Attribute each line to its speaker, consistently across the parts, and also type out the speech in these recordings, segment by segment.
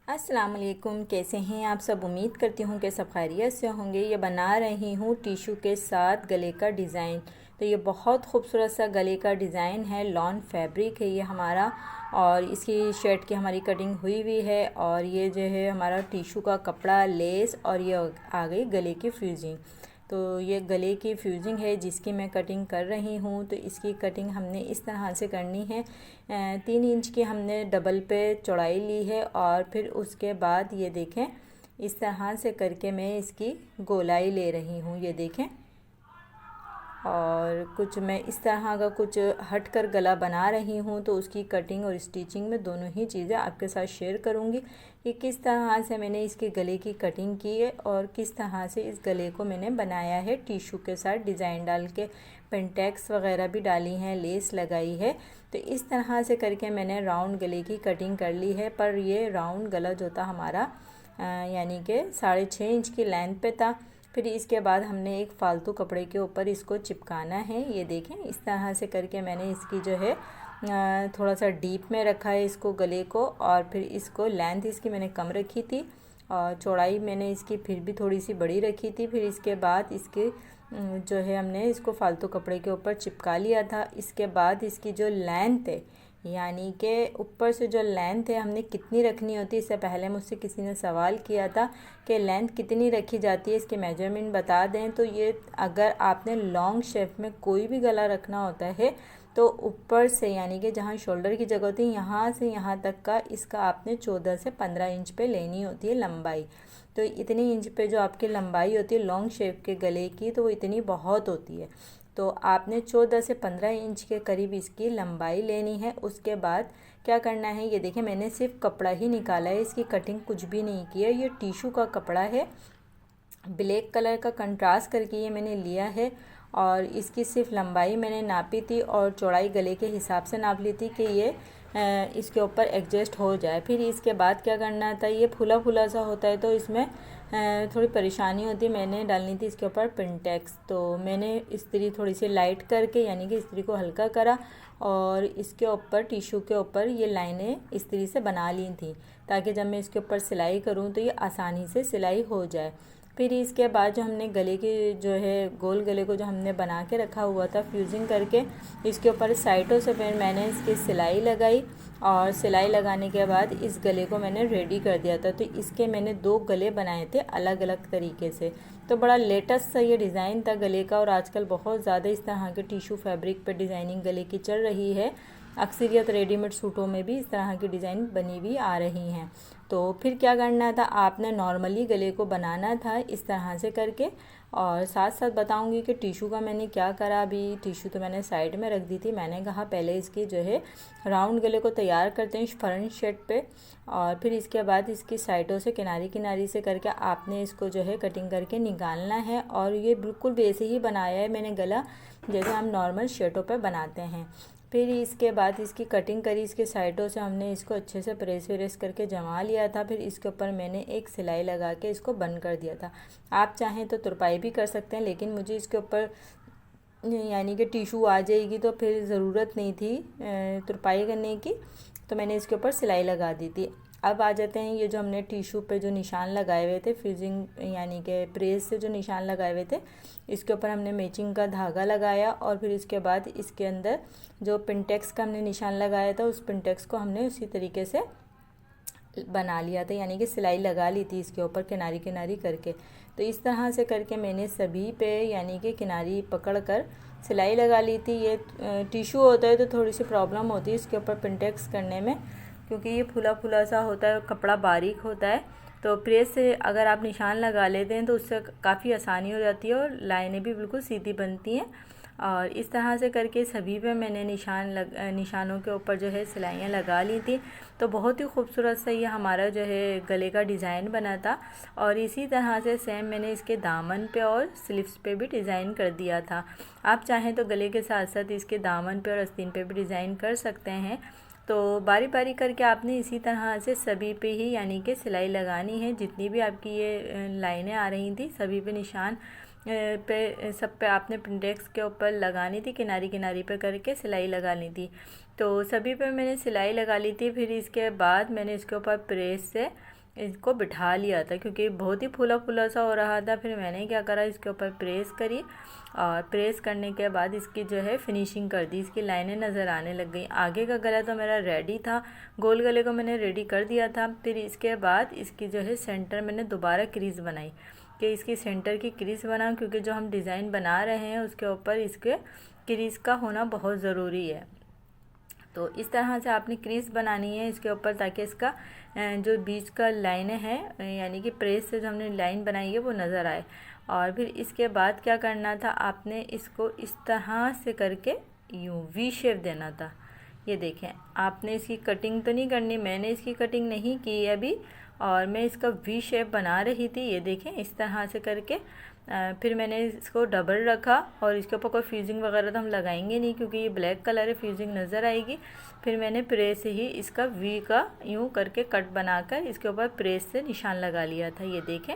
Speaker 1: अस्सलाम वालेकुम, कैसे हैं आप सब। उम्मीद करती हूँ कि सब खैरियत से होंगे। ये बना रही हूँ टिशू के साथ गले का डिज़ाइन। तो ये बहुत खूबसूरत सा गले का डिज़ाइन है। लॉन फैब्रिक है ये हमारा, और इसकी शर्ट की हमारी कटिंग हुई हुई है। और ये जो है हमारा टिशू का कपड़ा, लेस, और ये आ गई गले की फ्यूजिंग। तो ये गले की फ्यूजिंग है जिसकी मैं कटिंग कर रही हूँ। तो इसकी कटिंग हमने इस तरह से करनी है। 3 इंच की हमने डबल पे चौड़ाई ली है, और फिर उसके बाद ये देखें इस तरह से करके मैं इसकी गोलाई ले रही हूँ। ये देखें, और कुछ मैं इस तरह का कुछ हट कर गला बना रही हूँ। तो उसकी कटिंग और स्टिचिंग में दोनों ही चीज़ें आपके साथ शेयर करूँगी कि किस तरह से मैंने इसके गले की कटिंग की है और किस तरह से इस गले को मैंने बनाया है टिशू के साथ डिज़ाइन डाल के। पेंटेक्स वगैरह भी डाली हैं, लेस लगाई है। तो इस तरह से करके मैंने राउंड गले की कटिंग कर ली है। पर ये राउंड गला जो था हमारा यानी कि 6.5 इंच की लेंथ पे था। फिर इसके बाद हमने एक फ़ालतू कपड़े के ऊपर इसको चिपकाना है। ये देखें इस तरह से करके मैंने इसकी जो है थोड़ा सा डीप में रखा है इसको, गले को। और फिर इसको लेंथ इसकी मैंने कम रखी थी और चौड़ाई मैंने इसकी फिर भी थोड़ी सी बड़ी रखी थी। फिर इसके बाद इसके जो है हमने इसको फ़ालतू कपड़े के ऊपर चिपका लिया था। इसके बाद इसकी जो लेंथ है, यानी कि ऊपर से जो लेंथ है हमने कितनी रखनी होती है। इससे पहले मुझसे किसी ने सवाल किया था कि लेंथ कितनी रखी जाती है, इसके मेजरमेंट बता दें। तो ये अगर आपने लॉन्ग शेप में कोई भी गला रखना होता है तो ऊपर से यानी कि जहाँ शोल्डर की जगह होती है यहाँ से यहाँ तक का इसका आपने 14 से 15 इंच पे लेनी होती है लंबाई। तो इतनी इंच पे जो आपकी लंबाई होती है लॉन्ग शेप के गले की, तो वो इतनी बहुत होती है। तो आपने 14 से 15 इंच के करीब इसकी लंबाई लेनी है। उसके बाद क्या करना है, ये देखिए मैंने सिर्फ कपड़ा ही निकाला है, इसकी कटिंग कुछ भी नहीं की है। ये टिशू का कपड़ा है, ब्लैक कलर का कंट्रास्ट करके ये मैंने लिया है। और इसकी सिर्फ लंबाई मैंने नापी थी और चौड़ाई गले के हिसाब से नाप ली थी कि ये इसके ऊपर एडजस्ट हो जाए। फिर इसके बाद क्या करना था, ये फूला फूला सा होता है तो इसमें थोड़ी परेशानी होती है। मैंने डालनी थी इसके ऊपर पिंटेक्स। तो मैंने इस्त्री थोड़ी सी लाइट करके यानी कि इस्त्री को हल्का करा और इसके ऊपर टिशू के ऊपर ये लाइनें इस्त्री से बना ली थी ताकि जब मैं इसके ऊपर सिलाई करूँ तो ये आसानी से सिलाई हो जाए। फिर इसके बाद जो हमने गले की जो है गोल गले को जो हमने बना के रखा हुआ था फ्यूजिंग करके, इसके ऊपर साइडों से फिर मैंने इसकी सिलाई लगाई। और सिलाई लगाने के बाद इस गले को मैंने रेडी कर दिया था। तो इसके मैंने 2 गले बनाए थे अलग अलग तरीके से। तो बड़ा लेटेस्ट सा ये डिज़ाइन था गले का, और आजकल बहुत ज़्यादा इस तरह के टिशू फैब्रिक पर डिज़ाइनिंग गले की चल रही है। अक्सरियत रेडीमेड सूटों में भी इस तरह की डिज़ाइन बनी हुई आ रही हैं। तो फिर क्या करना था, आपने नॉर्मली गले को बनाना था इस तरह से करके। और साथ साथ बताऊंगी कि टिशू का मैंने क्या करा। अभी टिशू तो मैंने साइड में रख दी थी। मैंने कहा पहले इसकी जो है राउंड गले को तैयार करते हैं फ्रंट शेप पे, और फिर इसके बाद इसकी साइडों से किनारी किनारी से करके आपने इसको जो है कटिंग करके निकालना है। और ये बिल्कुल वैसे ही बनाया है मैंने गला जैसे हम नॉर्मल शर्टों पे बनाते हैं। फिर इसके बाद इसकी कटिंग करी, इसके साइडों से हमने इसको अच्छे से प्रेस व्रेस करके जमा लिया था। फिर इसके ऊपर मैंने एक सिलाई लगा के इसको बंद कर दिया था। आप चाहें तो तुरपाई भी कर सकते हैं, लेकिन मुझे इसके ऊपर यानी कि टिशू आ जाएगी तो फिर ज़रूरत नहीं थी तुरपाई करने की, तो मैंने इसके ऊपर सिलाई लगा दी थी। अब आ जाते हैं, ये जो हमने टिशू पे जो निशान लगाए हुए थे फ्यूजिंग यानी कि प्रेस से जो निशान लगाए हुए थे, इसके ऊपर हमने मैचिंग का धागा लगाया। और फिर इसके बाद इसके अंदर जो पिंटेक्स का हमने निशान लगाया था उस पिंटेक्स को हमने उसी तरीके से बना लिया था, यानी कि सिलाई लगा ली थी इसके ऊपर किनारी किनारी करके। तो इस तरह से करके मैंने सभी पे यानी कि किनारी पकड़ कर सिलाई लगा ली थी। ये टिशू होता है तो थोड़ी सी प्रॉब्लम होती है इसके ऊपर पिंटेक्स करने में, क्योंकि ये फूला फूला सा होता है, कपड़ा बारीक होता है। तो प्रेस से अगर आप निशान लगा लेते हैं तो उससे काफ़ी आसानी हो जाती है और लाइनें भी बिल्कुल सीधी बनती हैं। और इस तरह से करके सभी पे मैंने निशानों के ऊपर जो है सिलाइयाँ लगा ली थी। तो बहुत ही खूबसूरत सा ये हमारा जो है गले का डिज़ाइन बना था। और इसी तरह से सेम मैंने इसके दामन पे और स्लीव्स पे भी डिज़ाइन कर दिया था। आप चाहें तो गले के साथ साथ इसके दामन पे और आस्तीन पे भी डिज़ाइन कर सकते हैं। तो बारी बारी करके आपने इसी तरह से सभी पे ही यानी कि सिलाई लगानी है। जितनी भी आपकी ये लाइनें आ रही थी सभी पे निशान पे सब पे आपने पिंडेक्स के ऊपर लगानी थी, किनारी किनारी पे करके सिलाई लगानी थी। तो सभी पे मैंने सिलाई लगा ली थी। फिर इसके बाद मैंने इसके ऊपर प्रेस से इसको बिठा लिया था क्योंकि बहुत ही फूला फूला सा हो रहा था। फिर मैंने क्या करा, इसके ऊपर प्रेस करी और प्रेस करने के बाद इसकी जो है फिनिशिंग कर दी। इसकी लाइनें नज़र आने लग गई। आगे का गला तो मेरा रेडी था, गोल गले को मैंने रेडी कर दिया था। फिर इसके बाद इसकी जो है सेंटर मैंने दोबारा क्रीज़ बनाई कि इसकी सेंटर की क्रीज़ बनाऊँ, क्योंकि जो हम डिज़ाइन बना रहे हैं उसके ऊपर इसके क्रीज़ का होना बहुत ज़रूरी है। तो इस तरह से आपने क्रीज़ बनानी है इसके ऊपर, ताकि इसका जो बीच का लाइन है यानी कि प्रेस से जो हमने लाइन बनाई है वो नज़र आए। और फिर इसके बाद क्या करना था, आपने इसको इस तरह से करके यूँ वी शेप देना था। ये देखें, आपने इसकी कटिंग तो नहीं करनी, मैंने इसकी कटिंग नहीं की है अभी, और मैं इसका वी शेप बना रही थी। ये देखें इस तरह से करके फिर मैंने इसको डबल रखा और इसके ऊपर कोई फ्यूजिंग वगैरह तो हम लगाएंगे नहीं क्योंकि ये ब्लैक कलर है, फ्यूजिंग नज़र आएगी। फिर मैंने प्रेस से ही इसका वी का यूँ करके कट बनाकर इसके ऊपर प्रेस से निशान लगा लिया था। ये देखें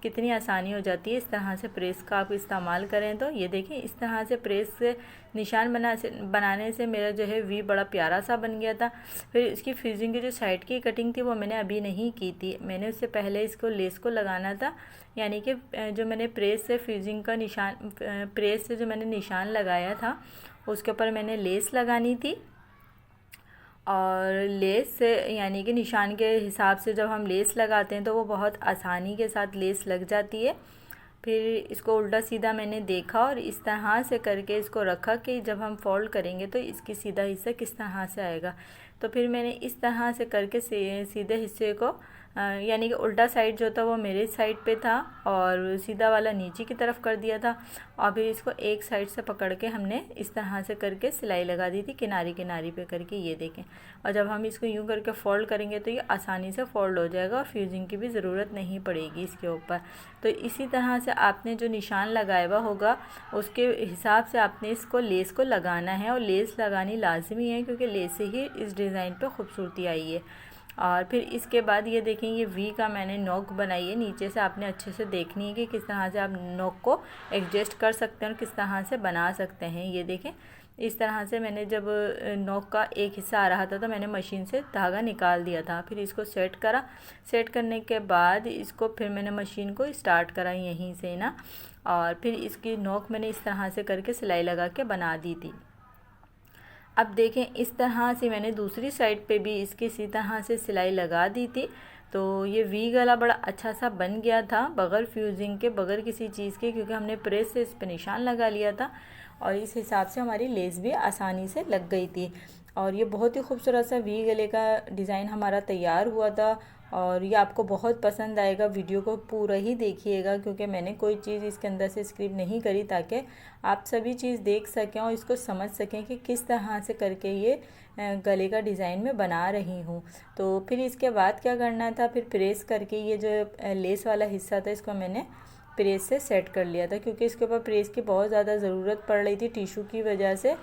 Speaker 1: कितनी आसानी हो जाती है इस तरह से प्रेस का आप इस्तेमाल करें तो। ये देखें इस तरह से प्रेस से निशान बनाने से मेरा जो है वी बड़ा प्यारा सा बन गया था। फिर इसकी फ्यूजिंग की जो साइड की कटिंग थी वो मैंने अभी नहीं की थी, मैंने उससे पहले इसको लेस को लगाना था। यानी कि जो मैंने प्रेस से फ्यूजिंग का निशान, प्रेस से जो मैंने निशान लगाया था उसके ऊपर मैंने लेस लगानी थी। और लेस से यानी कि निशान के हिसाब से जब हम लेस लगाते हैं तो वो बहुत आसानी के साथ लेस लग जाती है। फिर इसको उल्टा सीधा मैंने देखा और इस तरह से करके इसको रखा कि जब हम फोल्ड करेंगे तो इसकी सीधा हिस्सा किस तरह से आएगा। तो फिर मैंने इस तरह से करके सीधे हिस्से को यानी कि उल्टा साइड जो था वो मेरे साइड पे था और सीधा वाला नीचे की तरफ कर दिया था। और फिर इसको एक साइड से पकड़ के हमने इस तरह से करके सिलाई लगा दी थी किनारी किनारी पे करके। ये देखें, और जब हम इसको यूँ करके फ़ोल्ड करेंगे तो ये आसानी से फ़ोल्ड हो जाएगा और फ्यूजिंग की भी ज़रूरत नहीं पड़ेगी इसके ऊपर। तो इसी तरह से आपने जो निशान लगाया हुआ होगा उसके हिसाब से आपने इसको लेस को लगाना है, और लेस लगानी लाजमी है क्योंकि लेस से ही इस डिज़ाइन पे खूबसूरती आई है। और फिर इसके बाद ये देखें, ये वी का मैंने नोक बनाई है। नीचे से आपने अच्छे से देखनी है कि किस तरह से आप नोक को एडजस्ट कर सकते हैं और किस तरह से बना सकते हैं। ये देखें इस तरह से मैंने जब नोक का एक हिस्सा आ रहा था तो मैंने मशीन से धागा निकाल दिया था। फिर इसको सेट करा, सेट करने के बाद इसको फिर मैंने मशीन को स्टार्ट करा यहीं से ना, और फिर इसकी नोक मैंने इस तरह से करके सिलाई लगा के बना दी थी। अब देखें इस तरह से मैंने दूसरी साइड पे भी इसकी इसी तरह से सिलाई लगा दी थी। तो ये वी गला बड़ा अच्छा सा बन गया था बग़ैर फ्यूजिंग के, बग़ैर किसी चीज़ के, क्योंकि हमने प्रेस से इस पर निशान लगा लिया था और इस हिसाब से हमारी लेस भी आसानी से लग गई थी। और ये बहुत ही खूबसूरत सा वी गले का डिज़ाइन हमारा तैयार हुआ था और ये आपको बहुत पसंद आएगा। वीडियो को पूरा ही देखिएगा क्योंकि मैंने कोई चीज़ इसके अंदर से स्क्रिप्ट नहीं करी, ताकि आप सभी चीज़ देख सकें और इसको समझ सकें कि किस तरह से करके ये गले का डिज़ाइन मैं बना रही हूँ। तो फिर इसके बाद क्या करना था, फिर प्रेस करके ये जो लेस वाला हिस्सा था इसको मैंने प्रेस से सेट कर लिया था, क्योंकि इसके ऊपर प्रेस की बहुत ज़्यादा ज़रूरत पड़ रही थी टिशू की वजह से।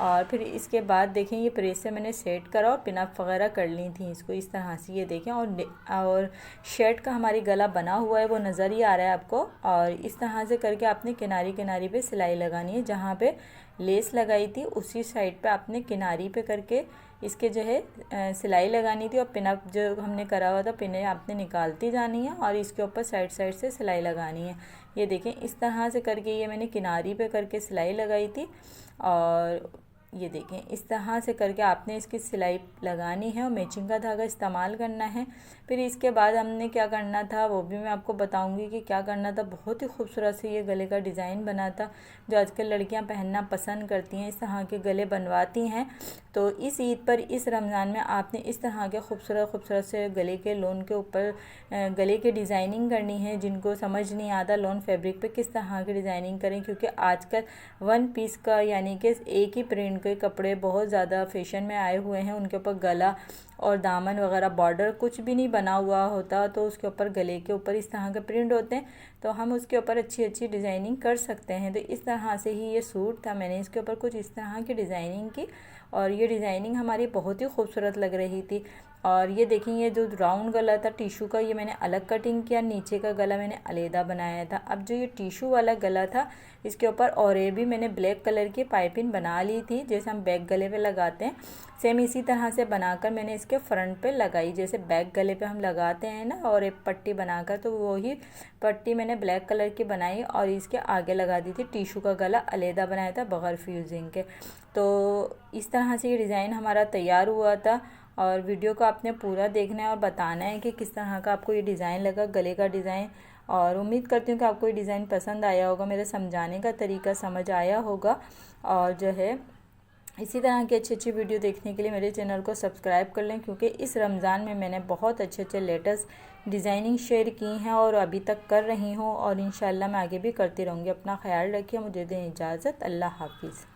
Speaker 1: और फिर इसके बाद देखें ये प्रेस से मैंने सेट करा और पिनअप वगैरह कर ली थी इसको इस तरह से। ये देखें, और शर्ट का हमारी गला बना हुआ है वो नज़र ही आ रहा है आपको। और इस तरह से करके आपने किनारी किनारी पे सिलाई लगानी है, जहाँ पे लेस लगाई थी उसी साइड पे आपने किनारी पे करके इसके जो है सिलाई लगानी थी। और पिनअप जो हमने करा हुआ था पिने आपने निकालती जानी है और इसके ऊपर साइड साइड से सिलाई लगानी है। ये देखें इस तरह से करके ये मैंने किनारी पे करके सिलाई लगाई थी। और ये देखें इस तरह से करके आपने इसकी सिलाई लगानी है और मैचिंग का धागा इस्तेमाल करना है। फिर इसके बाद हमने क्या करना था वो भी मैं आपको बताऊंगी कि क्या करना था। बहुत ही खूबसूरत से ये गले का डिज़ाइन बना था जो आजकल लड़कियां पहनना पसंद करती हैं, इस तरह के गले बनवाती हैं। तो इस ईद पर, इस रमज़ान में आपने इस तरह के खूबसूरत खूबसूरत से गले के लोन के ऊपर गले की डिज़ाइनिंग करनी है। जिनको समझ नहीं आता लोन फैब्रिक पे किस तरह की डिज़ाइनिंग करें, क्योंकि आजकल वन पीस का यानी कि एक ही प्रिंट के कपड़े बहुत ज़्यादा फैशन में आए हुए हैं। उनके ऊपर गला और दामन वगैरह बॉर्डर कुछ भी नहीं बना हुआ होता, तो उसके ऊपर गले के ऊपर इस तरह के प्रिंट होते हैं, तो हम उसके ऊपर अच्छी अच्छी डिज़ाइनिंग कर सकते हैं। तो इस तरह से ही ये सूट था, मैंने इसके ऊपर कुछ इस तरह की डिज़ाइनिंग की और ये डिज़ाइनिंग हमारी बहुत ही खूबसूरत लग रही थी। और ये देखें, ये जो राउंड गला था टिशू का, ये मैंने अलग कटिंग किया, नीचे का गला मैंने अलहदा बनाया था। अब जो ये टिशू वाला गला था, इसके ऊपर और ये भी मैंने ब्लैक कलर की पाइपिंग बना ली थी, जैसे हम बैक गले पे लगाते हैं सेम इसी तरह से बनाकर मैंने इसके फ्रंट पे लगाई, जैसे बैक गले पे हम लगाते हैं ना, और एक पट्टी बनाकर, तो वही पट्टी मैंने ब्लैक कलर की बनाई और इसके आगे लगा दी थी। टिशू का गला अलहदा बनाया था बगैर फ्यूजिंग के। तो इस तरह से ये डिज़ाइन हमारा तैयार हुआ था। और वीडियो को आपने पूरा देखना है और बताना है कि किस तरह का आपको ये डिज़ाइन लगा, गले का डिज़ाइन। और उम्मीद करती हूँ कि आपको ये डिज़ाइन पसंद आया होगा, मेरे समझाने का तरीका समझ आया होगा। और जो है इसी तरह की अच्छी अच्छी वीडियो देखने के लिए मेरे चैनल को सब्सक्राइब कर लें, क्योंकि इस रमज़ान में मैंने बहुत अच्छे अच्छे लेटेस्ट डिज़ाइनिंग शेयर की हैं और अभी तक कर रही हूँ, और इंशाल्लाह मैं आगे भी करती रहूँगी। अपना ख्याल रखिए, मुझे दें इजाज़त। अल्लाह हाफिज़।